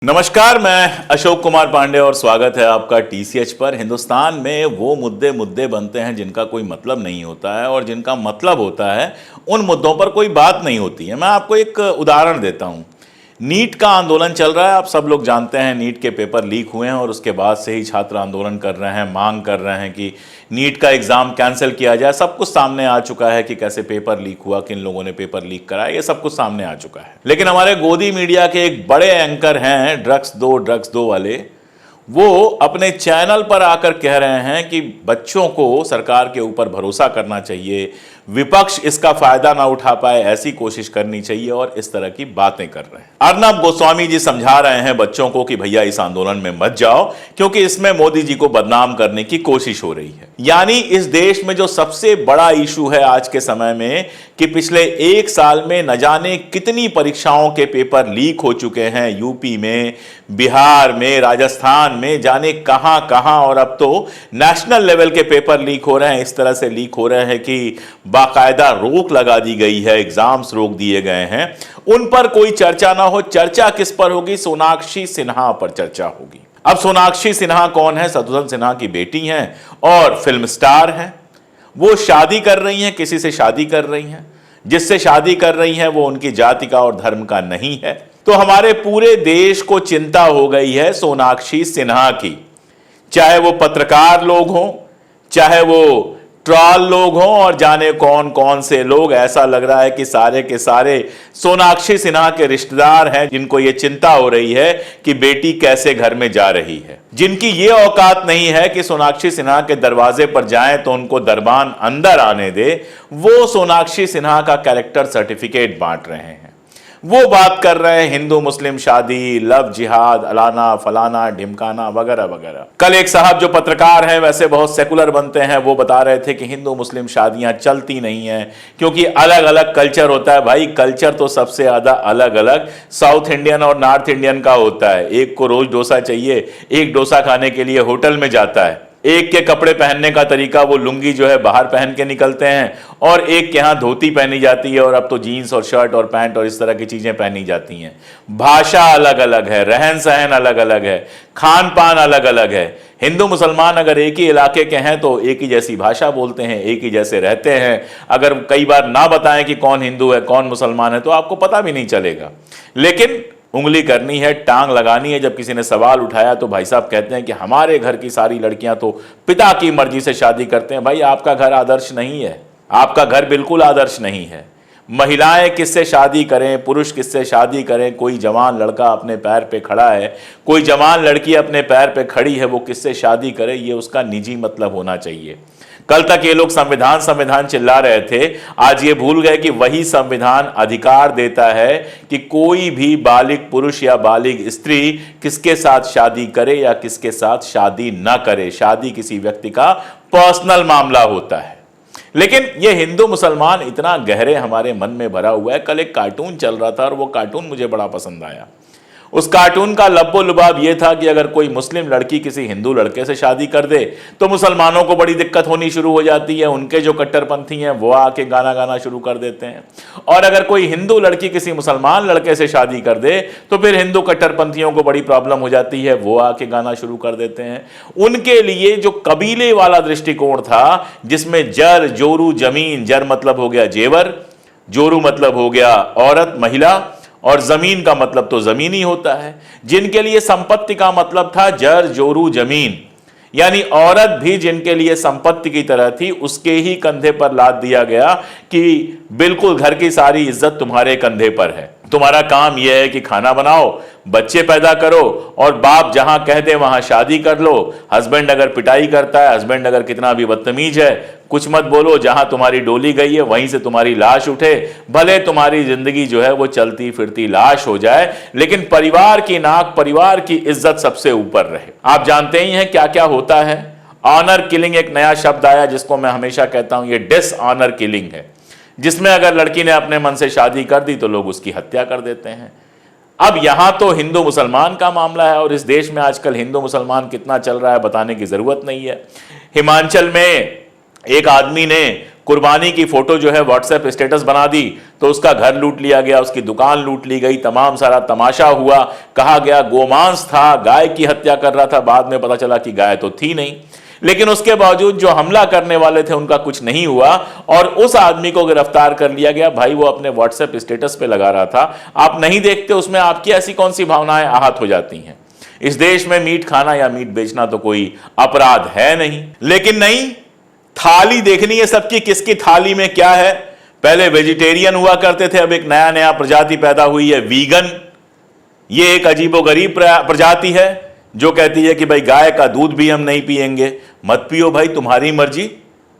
नमस्कार, मैं अशोक कुमार पांडे और स्वागत है आपका टीसीएच पर। हिंदुस्तान में वो मुद्दे बनते हैं जिनका कोई मतलब नहीं होता है और जिनका मतलब होता है उन मुद्दों पर कोई बात नहीं होती है। मैं आपको एक उदाहरण देता हूं। नीट का आंदोलन चल रहा है, आप सब लोग जानते हैं। नीट के पेपर लीक हुए हैं और उसके बाद से ही छात्र आंदोलन कर रहे हैं, मांग कर रहे हैं कि नीट का एग्ज़ाम कैंसिल किया जाए। सब कुछ सामने आ चुका है कि कैसे पेपर लीक हुआ, किन लोगों ने पेपर लीक कराया, ये सब कुछ सामने आ चुका है। लेकिन हमारे गोदी मीडिया के एक बड़े एंकर हैं ड्रग्स दो वाले, वो अपने चैनल पर आकर कह रहे हैं कि बच्चों को सरकार के ऊपर भरोसा करना चाहिए, विपक्ष इसका फायदा ना उठा पाए ऐसी कोशिश करनी चाहिए और इस तरह की बातें कर रहे हैं। अर्नब गोस्वामी जी समझा रहे हैं बच्चों को कि भैया इस आंदोलन में मत जाओ क्योंकि इसमें मोदी जी को बदनाम करने की कोशिश हो रही है। यानी इस देश में जो सबसे बड़ा इशू है आज के समय में कि पिछले एक साल में न जाने कितनी परीक्षाओं के पेपर लीक हो चुके हैं, यूपी में, बिहार में, राजस्थान में, जाने कहां कहां, और अब तो नेशनल लेवल के पेपर लीक हो रहे हैं। इस तरह से लीक हो रहे हैं कि बाकायदा रोक लगा दी गई है, एग्जाम्स रोक दिए गए हैं। उन पर कोई चर्चा ना हो। चर्चा किस पर होगी? सोनाक्षी सिन्हा पर चर्चा होगी। अब सोनाक्षी सिन्हा कौन है? शत्रुघ्न सिन्हा की बेटी हैं और फिल्म स्टार हैं। वो शादी कर रही हैं, किसी से शादी कर रही हैं। जिससे शादी कर रही हैं वो उनकी जाति का और धर्म का नहीं है। तो हमारे पूरे देश को चिंता हो गई है सोनाक्षी सिन्हा की। चाहे वो पत्रकार लोग हों, चाहे वो ट्रॉल लोग हों और जाने कौन कौन से लोग, ऐसा लग रहा है कि सारे के सारे सोनाक्षी सिन्हा के रिश्तेदार हैं जिनको ये चिंता हो रही है कि बेटी कैसे घर में जा रही है। जिनकी ये औकात नहीं है कि सोनाक्षी सिन्हा के दरवाजे पर जाएं तो उनको दरबान अंदर आने दे, वो सोनाक्षी सिन्हा का कैरेक्टर सर्टिफिकेट बांट रहे हैं। वो बात कर रहे हैं हिंदू मुस्लिम शादी, लव जिहाद, अलाना फलाना ढिमकाना वगैरह वगैरह। कल एक साहब जो पत्रकार हैं, वैसे बहुत सेकुलर बनते हैं, वो बता रहे थे कि हिंदू मुस्लिम शादियां चलती नहीं हैं क्योंकि अलग अलग कल्चर होता है। भाई कल्चर तो सबसे ज्यादा अलग अलग साउथ इंडियन और नॉर्थ इंडियन का होता है। एक को रोज डोसा चाहिए, एक डोसा खाने के लिए होटल में जाता है। एक के कपड़े पहनने का तरीका, वो लुंगी जो है बाहर पहन के निकलते हैं, और एक के यहाँ धोती पहनी जाती है, और अब तो जीन्स और शर्ट और पैंट और इस तरह की चीजें पहनी जाती हैं। भाषा अलग अलग है, रहन सहन अलग अलग है, खान पान अलग अलग है। हिंदू मुसलमान अगर एक ही इलाके के हैं तो एक ही जैसी भाषा बोलते हैं, एक ही जैसे रहते हैं। अगर कई बार ना बताएं कि कौन हिंदू है कौन मुसलमान है तो आपको पता भी नहीं चलेगा। लेकिन उंगली करनी है, टांग लगानी है। जब किसी ने सवाल उठाया तो भाई साहब कहते हैं कि हमारे घर की सारी लड़कियां तो पिता की मर्जी से शादी करते हैं। भाई आपका घर आदर्श नहीं है, आपका घर बिल्कुल आदर्श नहीं है। महिलाएं किससे शादी करें, पुरुष किससे शादी करें, कोई जवान लड़का अपने पैर पे खड़ा है, कोई जवान लड़की अपने पैर पे खड़ी है, वो किससे शादी करे, ये उसका निजी मतलब होना चाहिए। कल तक ये लोग संविधान संविधान चिल्ला रहे थे, आज ये भूल गए कि वही संविधान अधिकार देता है कि कोई भी बालिग पुरुष या बालिग स्त्री किसके साथ शादी करे या किसके साथ शादी ना करे। शादी किसी व्यक्ति का पर्सनल मामला होता है। लेकिन ये हिंदू मुसलमान इतना गहरे हमारे मन में भरा हुआ है। कल एक कार्टून चल रहा था और वो कार्टून मुझे बड़ा पसंद आया। उस कार्टून का लब्बो लुबाब ये था कि अगर कोई मुस्लिम लड़की किसी हिंदू लड़के से शादी कर दे तो मुसलमानों को बड़ी दिक्कत होनी शुरू हो जाती है। उनके जो कट्टरपंथी हैं वो आके गाना गाना शुरू कर देते हैं, और अगर कोई हिंदू लड़की किसी मुसलमान लड़के से शादी कर दे तो फिर हिंदू कट्टरपंथियों को बड़ी प्रॉब्लम हो जाती है, वो आके गाना शुरू कर देते हैं। उनके लिए जो कबीले वाला दृष्टिकोण था, जिसमें जर जोरू जमीन, जर मतलब हो गया जेवर, जोरू मतलब हो गया औरत महिला, और जमीन का मतलब तो जमीन ही होता है, जिनके लिए संपत्ति का मतलब था जर जोरू जमीन, यानी औरत भी जिनके लिए संपत्ति की तरह थी, उसके ही कंधे पर लाद दिया गया कि बिल्कुल घर की सारी इज्जत तुम्हारे कंधे पर है। तुम्हारा काम यह है कि खाना बनाओ, बच्चे पैदा करो, और बाप जहां कह दे वहां शादी कर लो। हस्बैंड अगर पिटाई करता है, हस्बैंड अगर कितना भी बदतमीज है, कुछ मत बोलो। जहां तुम्हारी डोली गई है वहीं से तुम्हारी लाश उठे, भले तुम्हारी जिंदगी जो है वो चलती फिरती लाश हो जाए, लेकिन परिवार की नाक, परिवार की इज्जत सबसे ऊपर रहे। आप जानते ही हैं क्या क्या होता है। ऑनर किलिंग एक नया शब्द आया जिसको मैं हमेशा कहता हूं ये डिसऑनर किलिंग है, जिसमें अगर लड़की ने अपने मन से शादी कर दी तो लोग उसकी हत्या कर देते हैं। अब यहां तो हिंदू मुसलमान का मामला है, और इस देश में आजकल हिंदू मुसलमान कितना चल रहा है बताने की जरूरत नहीं है। हिमाचल में एक आदमी ने कुर्बानी की फोटो जो है व्हाट्सएप स्टेटस बना दी तो उसका घर लूट लिया गया, उसकी दुकान लूट ली गई, तमाम सारा तमाशा हुआ, कहा गया गोमांस था, गाय की हत्या कर रहा था, बाद में पता चला कि गाय तो थी नहीं। लेकिन उसके बावजूद जो हमला करने वाले थे उनका कुछ नहीं हुआ और उस आदमी को गिरफ्तार कर लिया गया। भाई वो अपने व्हाट्सएप स्टेटस पे लगा रहा था, आप नहीं देखते, उसमें आपकी ऐसी कौन सी भावनाएं आहत हो जाती हैं? इस देश में मीट खाना या मीट बेचना तो कोई अपराध है नहीं, लेकिन नहीं, थाली देखनी है सबकी, किसकी थाली में क्या है। पहले वेजिटेरियन हुआ करते थे, अब एक नया नया प्रजाति पैदा हुई है वीगन। ये एक अजीबोगरीब प्रजाति है जो कहती है कि भाई गाय का दूध भी हम नहीं पिएंगे। मत पियो भाई, तुम्हारी मर्जी,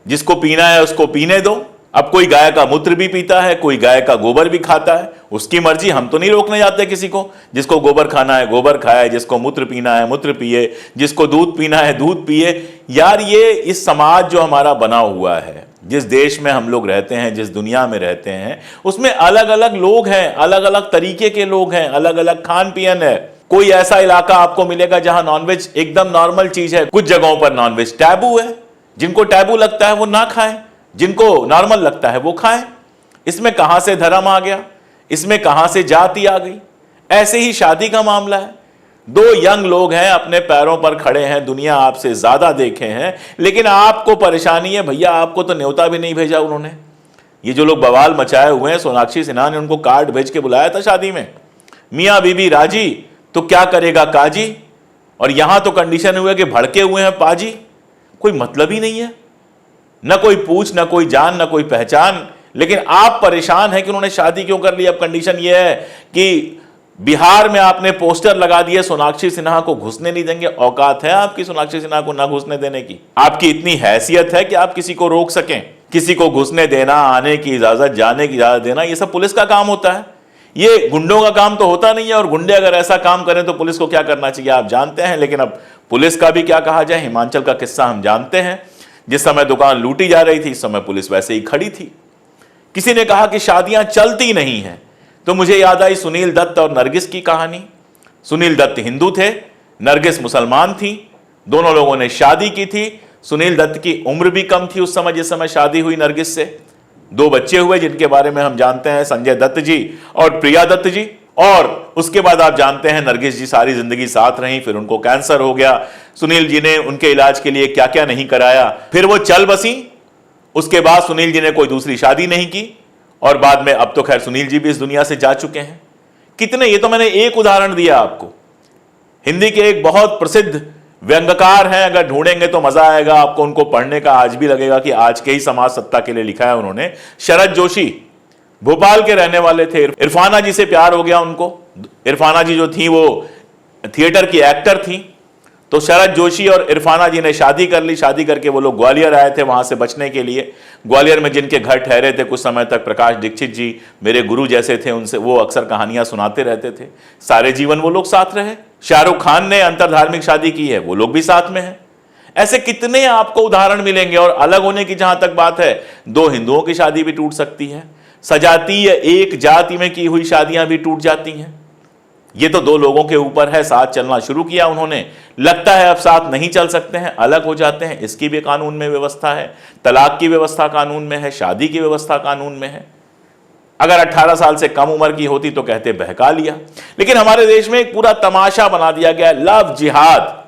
जिसको पीना है उसको पीने दो। अब कोई गाय का मूत्र भी पीता है, कोई गाय का गोबर भी खाता है, उसकी मर्जी, हम तो नहीं रोकने जाते किसी को। जिसको गोबर खाना है गोबर खाए, जिसको मूत्र पीना है मूत्र पिए, जिसको दूध पीना है दूध पिए। यार ये इस समाज जो हमारा बना हुआ है, जिस देश में हम लोग रहते हैं, जिस दुनिया में रहते हैं, उसमें अलग अलग लोग हैं, अलग अलग तरीके के लोग हैं, अलग अलग खान पियन है। कोई ऐसा इलाका आपको मिलेगा जहां नॉनवेज एकदम नॉर्मल चीज है, कुछ जगहों पर नॉनवेज टैबू है, जिनको टैबू लगता है वो ना खाएं, जिनको नॉर्मल लगता है वो खाएं। इसमें कहां से धर्म आ गया, इसमें कहां से जाति आ गई? ऐसे ही शादी का मामला है, दो यंग लोग हैं, अपने पैरों पर खड़े हैं, दुनिया आपसे ज्यादा देखे हैं, लेकिन आपको परेशानी है। भैया आपको तो न्योता भी नहीं भेजा उन्होंने। ये जो लोग बवाल मचाए हुए हैं, सोनाक्षी सिन्हा ने उनको कार्ड भेज के बुलाया था शादी में, मियां बीबी राजी तो क्या करेगा काजी, और यहां तो कंडीशन हुए कि भड़के हुए हैं पाजी। कोई मतलब ही नहीं है, न कोई पूछ, न कोई जान, न कोई पहचान, लेकिन आप परेशान हैं कि उन्होंने शादी क्यों कर ली। अब कंडीशन यह है कि बिहार में आपने पोस्टर लगा दिए, सोनाक्षी सिन्हा को घुसने नहीं देंगे। औकात है आपकी सोनाक्षी सिन्हा को ना घुसने देने की? आपकी इतनी हैसियत है कि आप किसी को रोक सकें? किसी को घुसने देना, आने की इजाजत, जाने की इजाजत देना, यह सब पुलिस का काम होता है, ये गुंडों का काम तो होता नहीं है। और गुंडे अगर ऐसा काम करें तो पुलिस को क्या करना चाहिए आप जानते हैं। लेकिन अब पुलिस का भी क्या कहा जाए, हिमाचल का किस्सा हम जानते हैं। जिस समय दुकान लूटी जा रही थी, इस समय पुलिस वैसे ही खड़ी थी। किसी ने कहा कि शादियां चलती नहीं हैं, तो मुझे याद आई सुनील दत्त और नरगिस की कहानी। सुनील दत्त हिंदू थे, नरगिस मुसलमान थी, दोनों लोगों ने शादी की थी। सुनील दत्त की उम्र भी कम थी उस समय जिस समय शादी हुई नरगिस से। दो बच्चे हुए जिनके बारे में हम जानते हैं, संजय दत्त जी और प्रिया दत्त जी। और उसके बाद आप जानते हैं नरगिस जी सारी जिंदगी साथ रहीं, फिर उनको कैंसर हो गया, सुनील जी ने उनके इलाज के लिए क्या क्या नहीं कराया, फिर वो चल बसी। उसके बाद सुनील जी ने कोई दूसरी शादी नहीं की और बाद में अब तो खैर सुनील जी भी इस दुनिया से जा चुके हैं। कितने, ये तो मैंने एक उदाहरण दिया आपको। हिंदी के एक बहुत प्रसिद्ध व्यंग्यकार हैं, अगर ढूंढेंगे तो मजा आएगा आपको उनको पढ़ने का, आज भी लगेगा कि आज के ही समाज सत्ता के लिए लिखा है उन्होंने। शरद जोशी भोपाल के रहने वाले थे, इरफाना जी से प्यार हो गया उनको। इरफाना जी जो थी वो थिएटर की एक्टर थी, तो शरद जोशी और इरफाना जी ने शादी कर ली। शादी करके वो लोग ग्वालियर आए थे वहां से बचने के लिए। ग्वालियर में जिनके घर ठहरे थे कुछ समय तक, प्रकाश दीक्षित जी मेरे गुरु जैसे थे, उनसे वो अक्सर कहानियां सुनाते रहते थे। सारे जीवन वो लोग साथ रहे। शाहरुख खान ने अंतरधार्मिक शादी की है, वो लोग भी साथ में हैं। ऐसे कितने आपको उदाहरण मिलेंगे। और अलग होने की जहां तक बात है, दो हिंदुओं की शादी भी टूट सकती है, सजातीय एक जाति में की हुई शादियां भी टूट जाती हैं। ये तो दो लोगों के ऊपर है। साथ चलना शुरू किया उन्होंने, लगता है अब साथ नहीं चल सकते हैं, अलग हो जाते हैं, इसकी भी कानून में व्यवस्था है। तलाक की व्यवस्था कानून में है, शादी की व्यवस्था कानून में है। अगर 18 साल से कम उम्र की होती तो कहते बहका लिया। लेकिन हमारे देश में एक पूरा तमाशा बना दिया गया, लव जिहाद।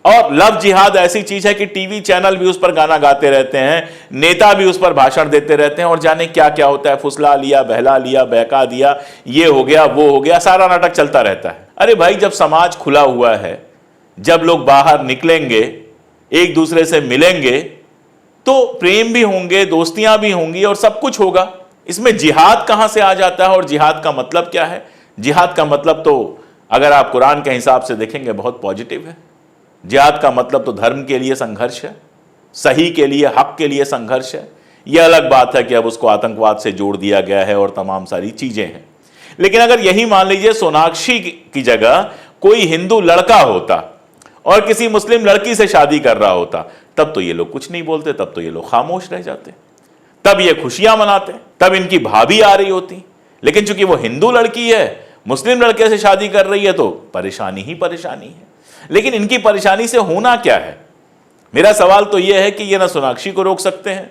और लव जिहाद ऐसी चीज है कि टीवी चैनल भी उस पर गाना गाते रहते हैं, नेता भी उस पर भाषण देते रहते हैं, और जाने क्या क्या होता है, फुसला लिया, बहला लिया, बहका दिया, ये हो गया, वो हो गया, सारा नाटक चलता रहता है। अरे भाई, जब समाज खुला हुआ है, जब लोग बाहर निकलेंगे, एक दूसरे से मिलेंगे, तो प्रेम भी होंगे, दोस्तियां भी होंगी और सब कुछ होगा। इसमें जिहाद कहां से आ जाता है और जिहाद का मतलब क्या है? जिहाद का मतलब तो अगर आप कुरान के हिसाब से देखेंगे बहुत पॉजिटिव है। जिहाद का मतलब तो धर्म के लिए संघर्ष है, सही के लिए, हक के लिए संघर्ष है। यह अलग बात है कि अब उसको आतंकवाद से जोड़ दिया गया है और तमाम सारी चीजें हैं। लेकिन अगर यही मान लीजिए सोनाक्षी की जगह कोई हिंदू लड़का होता और किसी मुस्लिम लड़की से शादी कर रहा होता, तब तो ये लोग कुछ नहीं बोलते, तब तो ये लोग खामोश रह जाते, तब ये खुशियां मनाते, तब इनकी भाभी आ रही होती। लेकिन चूंकि वो हिंदू लड़की है, मुस्लिम लड़के से शादी कर रही है, तो परेशानी ही परेशानी है। लेकिन इनकी परेशानी से होना क्या है? मेरा सवाल तो यह है कि ये ना सोनाक्षी को रोक सकते हैं,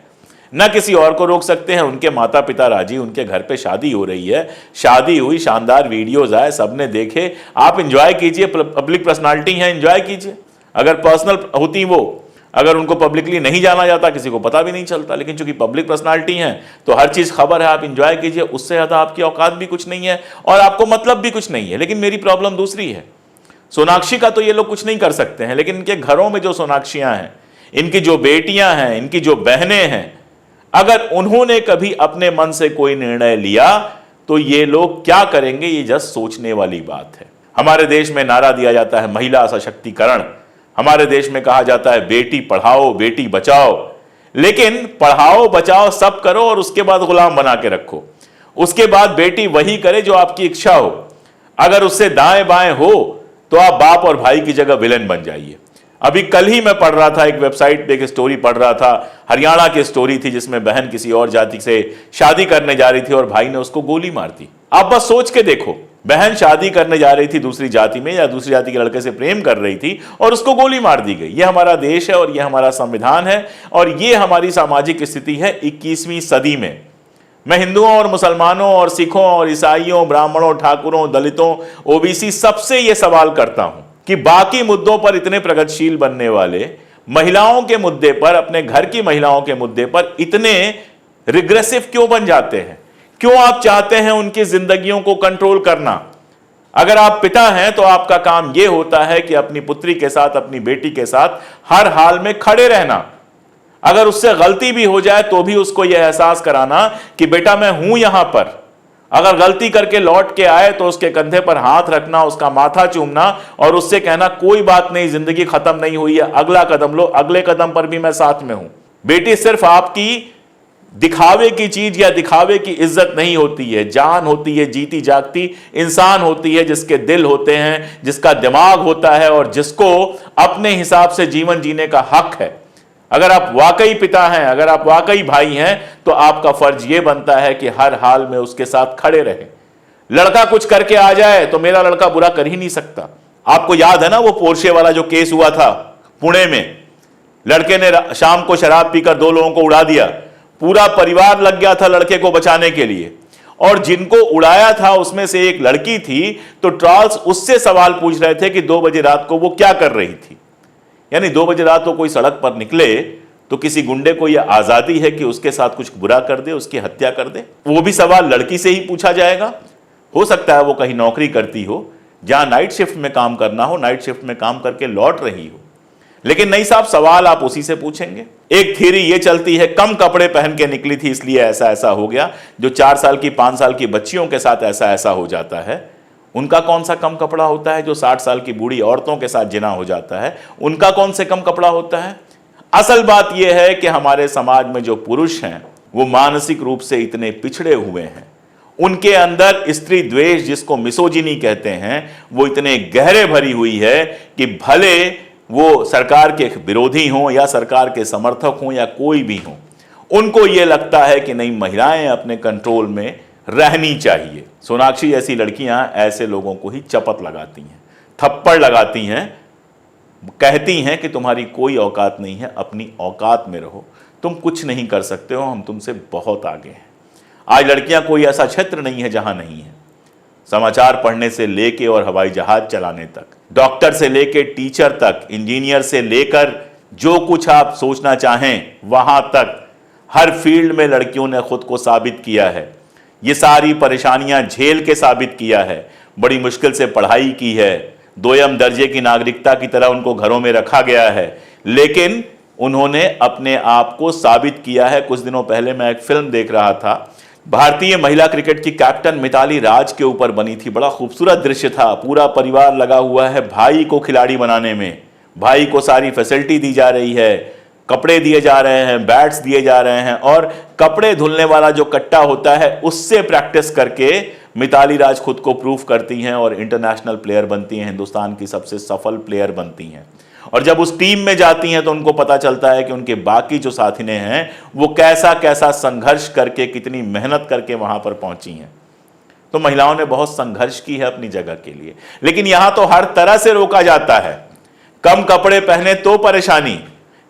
ना किसी और को रोक सकते हैं। उनके माता पिता राजी, उनके घर पे शादी हो रही है, शादी हुई, शानदार वीडियोज आए, सबने देखे, आप एंजॉय कीजिए, पब्लिक पर्सनालिटी है, एंजॉय कीजिए। अगर पर्सनल होती वो, अगर उनको पब्लिकली नहीं जाना जाता, किसी को पता भी नहीं चलता, लेकिन चूंकि पब्लिक पर्सनालिटी हैं तो हर चीज खबर है, आप एंजॉय कीजिए। उससे ज्यादा आपकी औकात भी कुछ नहीं है और आपको मतलब भी कुछ नहीं है। लेकिन मेरी प्रॉब्लम दूसरी है, सोनाक्षी का तो ये लोग कुछ नहीं कर सकते हैं, लेकिन इनके घरों में जो सोनाक्षियां हैं, इनकी जो बेटियां हैं, इनकी जो बहनें हैं, अगर उन्होंने कभी अपने मन से कोई निर्णय लिया तो ये लोग क्या करेंगे, ये जस्ट सोचने वाली बात है। हमारे देश में नारा दिया जाता है महिला सशक्तिकरण, हमारे देश में कहा जाता है बेटी पढ़ाओ बेटी बचाओ, लेकिन पढ़ाओ बचाओ सब करो और उसके बाद गुलाम बना के रखो। उसके बाद बेटी वही करे जो आपकी इच्छा हो। अगर उससे दाएं बाएं हो तो आप बाप और भाई की जगह विलेन बन जाइए। अभी कल ही मैं पढ़ रहा था, एक वेबसाइट पे एक स्टोरी पढ़ रहा था, हरियाणा की स्टोरी थी, जिसमें बहन किसी और जाति से शादी करने जा रही थी और भाई ने उसको गोली मार दी। आप बस सोच के देखो, बहन शादी करने जा रही थी दूसरी जाति में या दूसरी जाति के लड़के से प्रेम कर रही थी और उसको गोली मार दी गई। ये हमारा देश है और ये हमारा संविधान है और ये हमारी सामाजिक स्थिति है 21वीं सदी में। मैं हिंदुओं और मुसलमानों और सिखों और ईसाइयों, ब्राह्मणों, ठाकुरों, दलितों, ओबीसी सबसे ये सवाल करता हूं कि बाकी मुद्दों पर इतने प्रगतिशील बनने वाले, महिलाओं के मुद्दे पर, अपने घर की महिलाओं के मुद्दे पर इतने रिग्रेसिव क्यों बन जाते हैं? क्यों आप चाहते हैं उनकी जिंदगियों को कंट्रोल करना? अगर आप पिता हैं तो आपका काम यह होता है कि अपनी पुत्री के साथ, अपनी बेटी के साथ हर हाल में खड़े रहना। अगर उससे गलती भी हो जाए तो भी उसको यह एहसास कराना कि बेटा मैं हूं यहां पर। अगर गलती करके लौट के आए तो उसके कंधे पर हाथ रखना, उसका माथा चूमना और उससे कहना कोई बात नहीं, जिंदगी खत्म नहीं हुई है, अगला कदम लो, अगले कदम पर भी मैं साथ में हूं। बेटी सिर्फ आपकी दिखावे की चीज या दिखावे की इज्जत नहीं होती है, जान होती है, जीती जागती इंसान होती है, जिसके दिल होते हैं, जिसका दिमाग होता है और जिसको अपने हिसाब से जीवन जीने का हक है। अगर आप वाकई पिता हैं, अगर आप वाकई भाई हैं, तो आपका फर्ज यह बनता है कि हर हाल में उसके साथ खड़े रहें। लड़का कुछ करके आ जाए तो मेरा लड़का बुरा कर ही नहीं सकता। आपको याद है ना वो पोर्शे वाला जो केस हुआ था पुणे में, लड़के ने शाम को शराब पीकर 2 लोगों को उड़ा दिया, पूरा परिवार लग गया था लड़के को बचाने के लिए, और जिनको उड़ाया था उसमें से एक लड़की थी। तो ट्रॉल्स उससे सवाल पूछ रहे थे कि 2 बजे रात को वो क्या कर रही थी। यानी 2 बजे रात को कोई सड़क पर निकले तो किसी गुंडे को यह आजादी है कि उसके साथ कुछ बुरा कर दे, उसकी हत्या कर दे? वो भी सवाल लड़की से ही पूछा जाएगा। हो सकता है वो कहीं नौकरी करती हो, जहां नाइट शिफ्ट में काम करना हो, नाइट शिफ्ट में काम करके लौट रही हो, लेकिन नहीं साहब, सवाल आप उसी से पूछेंगे। एक थ्योरी ये चलती है कम कपड़े पहन के निकली थी इसलिए ऐसा ऐसा हो गया। जो 4 साल की 5 साल की बच्चियों के साथ ऐसा ऐसा हो जाता है, उनका कौन सा कम कपड़ा होता है? जो 60 साल की बूढ़ी औरतों के साथ जिना हो जाता है, उनका कौन से कम कपड़ा होता है? असल बात यह है कि हमारे समाज में जो पुरुष हैं वो मानसिक रूप से इतने पिछड़े हुए हैं, उनके अंदर स्त्री द्वेष, जिसको मिसोजिनी कहते हैं, वो इतने गहरे भरी हुई है कि भले वो सरकार के विरोधी हों या सरकार के समर्थक हों या कोई भी हों, उनको ये लगता है कि नहीं, महिलाएं अपने कंट्रोल में रहनी चाहिए। सोनाक्षी जैसी लड़कियां ऐसे लोगों को ही चपत लगाती हैं, थप्पड़ लगाती हैं, कहती हैं कि तुम्हारी कोई औकात नहीं है, अपनी औकात में रहो, तुम कुछ नहीं कर सकते हो, हम तुमसे बहुत आगे हैं। आज लड़कियां कोई ऐसा क्षेत्र नहीं है जहां नहीं है। समाचार पढ़ने से लेके और हवाई जहाज चलाने तक, डॉक्टर से लेके टीचर तक, इंजीनियर से लेकर जो कुछ आप सोचना चाहें वहां तक, हर फील्ड में लड़कियों ने खुद को साबित किया है। ये सारी परेशानियां झेल के साबित किया है, बड़ी मुश्किल से पढ़ाई की है, 2ym दर्जे की नागरिकता की तरह उनको घरों में रखा गया है, लेकिन उन्होंने अपने आप को साबित किया है। कुछ दिनों पहले मैं एक फिल्म देख रहा था, भारतीय महिला क्रिकेट की कैप्टन मिताली राज के ऊपर बनी थी। बड़ा खूबसूरत दृश्य था, पूरा परिवार लगा हुआ है भाई को खिलाड़ी बनाने में, भाई को सारी फैसिलिटी दी जा रही है, कपड़े दिए जा रहे हैं, बैट्स दिए जा रहे हैं, और कपड़े धुलने वाला जो कट्टा होता है उससे प्रैक्टिस करके मिताली राज खुद को प्रूफ करती हैं और इंटरनेशनल प्लेयर बनती हैं, हिंदुस्तान की सबसे सफल प्लेयर बनती हैं। और जब उस टीम में जाती हैं तो उनको पता चलता है कि उनके बाकी जो साथीने हैं वो कैसा कैसा संघर्ष करके, कितनी मेहनत करके वहां पर पहुंची हैं। तो महिलाओं ने बहुत संघर्ष की है अपनी जगह के लिए, लेकिन यहां तो हर तरह से रोका जाता है। कम कपड़े पहने तो परेशानी,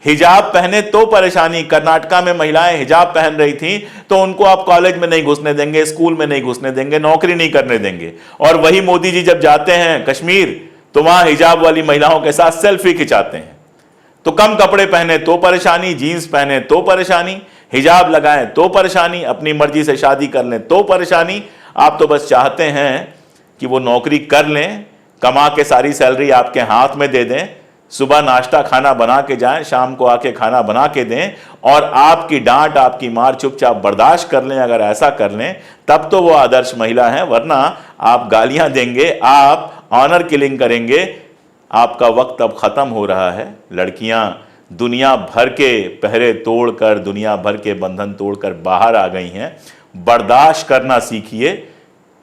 हिजाब पहने तो परेशानी। कर्नाटका में महिलाएं हिजाब पहन रही थी तो उनको आप कॉलेज में नहीं घुसने देंगे, स्कूल में नहीं घुसने देंगे, नौकरी नहीं करने देंगे। और वही मोदी जी जब जाते हैं कश्मीर तो वहां हिजाब वाली महिलाओं के साथ सेल्फी खिंचाते हैं। तो कम कपड़े पहने तो परेशानी, जीन्स पहने तो परेशानी, हिजाब लगाएं तो परेशानी, अपनी मर्जी से शादी कर लें तो परेशानी। आप तो बस चाहते हैं कि वो नौकरी कर लें, कमा के सारी सैलरी आपके हाथ में दे दें, सुबह नाश्ता खाना बना के जाएं, शाम को आके खाना बना के दें और आपकी डांट आपकी मार चुपचाप बर्दाश्त कर लें। अगर ऐसा कर लें तब तो वो आदर्श महिला हैं, वरना आप गालियां देंगे, आप ऑनर किलिंग करेंगे। आपका वक्त अब खत्म हो रहा है। लड़कियां दुनिया भर के पहरे तोड़कर, दुनिया भर के बंधन तोड़कर बाहर आ गई हैं। बर्दाश्त करना सीखिए।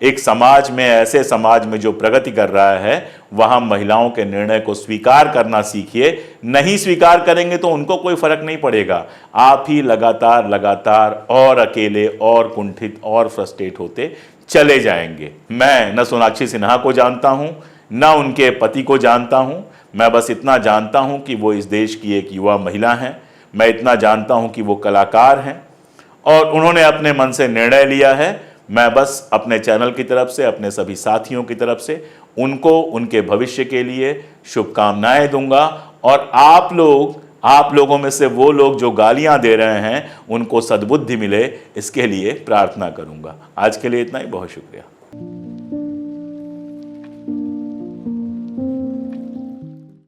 एक समाज में, ऐसे समाज में जो प्रगति कर रहा है, वहां महिलाओं के निर्णय को स्वीकार करना सीखिए। नहीं स्वीकार करेंगे तो उनको कोई फर्क नहीं पड़ेगा, आप ही लगातार लगातार और अकेले और कुंठित और फ्रस्ट्रेट होते चले जाएंगे। मैं न सोनाक्षी सिन्हा को जानता हूं, न उनके पति को जानता हूं। मैं बस इतना जानता हूं कि वो इस देश की एक युवा महिला हैं। मैं इतना जानता हूं कि वो कलाकार हैं और उन्होंने अपने मन से निर्णय लिया है। मैं बस अपने चैनल की तरफ से, अपने सभी साथियों की तरफ से उनको उनके भविष्य के लिए शुभकामनाएं दूंगा। और आप लोगों में से वो लोग जो गालियां दे रहे हैं उनको सद्बुद्धि मिले, इसके लिए प्रार्थना करूंगा। आज के लिए इतना ही। बहुत शुक्रिया।